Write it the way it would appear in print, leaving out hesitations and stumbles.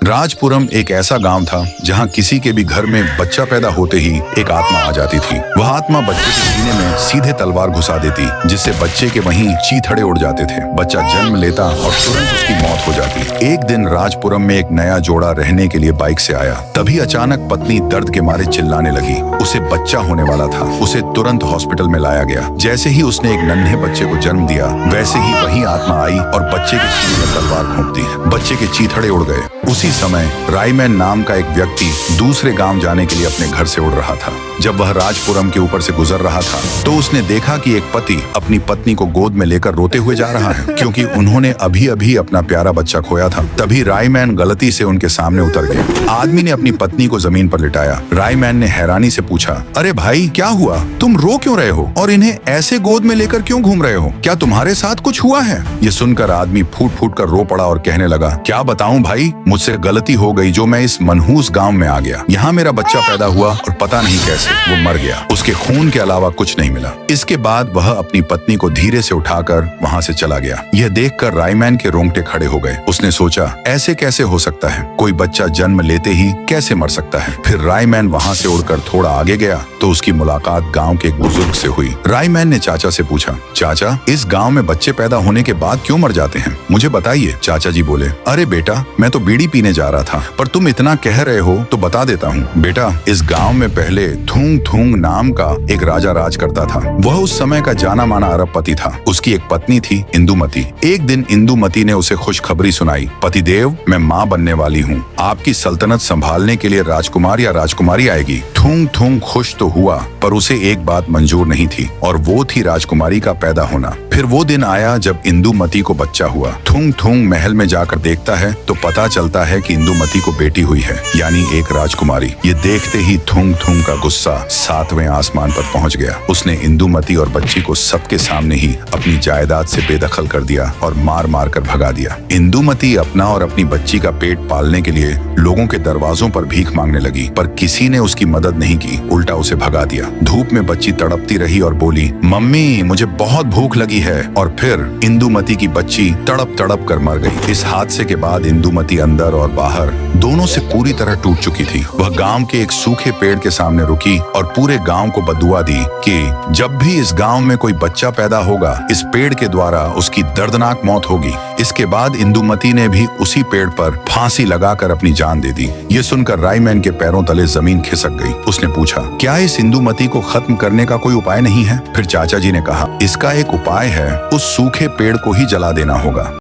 राजपुरम एक ऐसा गांव था जहां किसी के भी घर में बच्चा पैदा होते ही एक आत्मा आ जाती थी। वह आत्मा बच्चे के सीने में सीधे तलवार घुसा देती, जिससे बच्चे के वहीं चीथड़े उड़ जाते थे। बच्चा जन्म लेता और तुरंत उसकी मौत हो जाती। एक दिन राजपुरम में एक नया जोड़ा रहने के लिए बाइक से आया। तभी अचानक पत्नी दर्द के मारे चिल्लाने लगी। उसे बच्चा होने वाला था। उसे तुरंत हॉस्पिटल में लाया गया। जैसे ही उसने एक नन्हे बच्चे को जन्म दिया, वैसे ही वही आत्मा आई और बच्चे के सीने में तलवार घोंप दी। बच्चे के चीथड़े उड़ गए। उसी समय रायमैन नाम का एक व्यक्ति दूसरे गांव जाने के लिए अपने घर से उड़ रहा था। जब वह राजपुरम के ऊपर से गुजर रहा था तो उसने देखा कि एक पति अपनी पत्नी को गोद में लेकर रोते हुए जा रहा है, क्योंकि उन्होंने अभी अभी अपना प्यारा बच्चा खोया था। तभी रायमैन गलती से उनके सामने उतर गया। आदमी ने अपनी पत्नी को जमीन पर लिटाया। रायमैन ने हैरानी से पूछा, अरे भाई, क्या हुआ? तुम रो क्यों रहे हो और इन्हें ऐसे गोद में लेकर क्यों घूम रहे हो? क्या तुम्हारे साथ कुछ हुआ है? ये सुनकर आदमी फूट फूट कर रो पड़ा और कहने लगा, क्या बताऊं भाई, मुझसे गलती हो गई जो मैं इस मनहूस गांव में आ गया। यहाँ मेरा बच्चा पैदा हुआ और पता नहीं कैसे वो मर गया। उसके खून के अलावा कुछ नहीं मिला। इसके बाद वह अपनी पत्नी को धीरे से उठाकर वहाँ से चला गया। यह देखकर रायमैन के रोंगटे खड़े हो गए। उसने सोचा, ऐसे कैसे हो सकता है? कोई बच्चा जन्म लेते ही कैसे मर सकता है? फिर रायमैन वहाँ से उड़कर थोड़ा आगे गया तो उसकी मुलाकात गाँव के एक बुजुर्ग से हुई। रायमैन ने चाचा से पूछा, चाचा, इस गाँव में बच्चे पैदा होने के बाद क्यों मर जाते हैं? मुझे बताइए। चाचा जी बोले, अरे बेटा, मैं तो बीड़ी पीने जा रहा था, पर तुम इतना कह रहे हो तो बता देता हूँ। बेटा, इस गांव में पहले थूंग थूंग नाम का एक राजा राज करता था। वह उस समय का जाना माना अरबपति था। उसकी एक पत्नी थी, इंदुमती। एक दिन इंदुमती ने उसे खुशखबरी सुनाई, पतिदेव, मैं माँ बनने वाली हूँ। आपकी सल्तनत संभालने के लिए राजकुमार या राजकुमारी आएगी। थूंग थूंग खुश तो हुआ, पर उसे एक बात मंजूर नहीं थी, और वो थी राजकुमारी का पैदा होना। फिर वो दिन आया जब इंदुमती को बच्चा हुआ। थूंग थूंग महल में जाकर देखता है तो पता चलता है कि इंदुमती को बेटी हुई है, यानी एक राजकुमारी। ये देखते ही थूंग थूंग का गुस्सा 7वें आसमान पर पहुंच गया। उसने इंदुमती और बच्ची को सबके सामने ही अपनी जायदाद से बेदखल कर दिया और मार मार कर भगा दिया। इंदुमती अपना और अपनी बच्ची का पेट पालने के लिए लोगों के दरवाजों पर भीख मांगने लगी, पर किसी ने उसकी मदद नहीं की, उल्टा उसे भगा दिया। धूप में बच्ची तड़पती रही और बोली, मम्मी, मुझे बहुत भूख लगी है। और फिर इंदुमती की बच्ची तड़प तड़प कर मर गई। इस हादसे के बाद इंदुमती अंदर और बाहर दोनों से पूरी तरह टूट चुकी थी। वह गांव के एक सूखे पेड़ के सामने रुकी और पूरे गांव को बद्दुआ दी कि जब भी इस गांव में कोई बच्चा पैदा होगा, इस पेड़ के द्वारा उसकी दर्दनाक मौत होगी। इसके बाद इंदुमती ने भी उसी पेड़ पर फांसी लगाकर अपनी जान दे दी। ये सुनकर रायमैन के पैरों तले जमीन खिसक गई। उसने पूछा, क्या इस इंदुमती को खत्म करने का कोई उपाय नहीं है? फिर चाचा जी ने कहा, इसका एक उपाय है, उस सूखे पेड़ को ही जला देना होगा।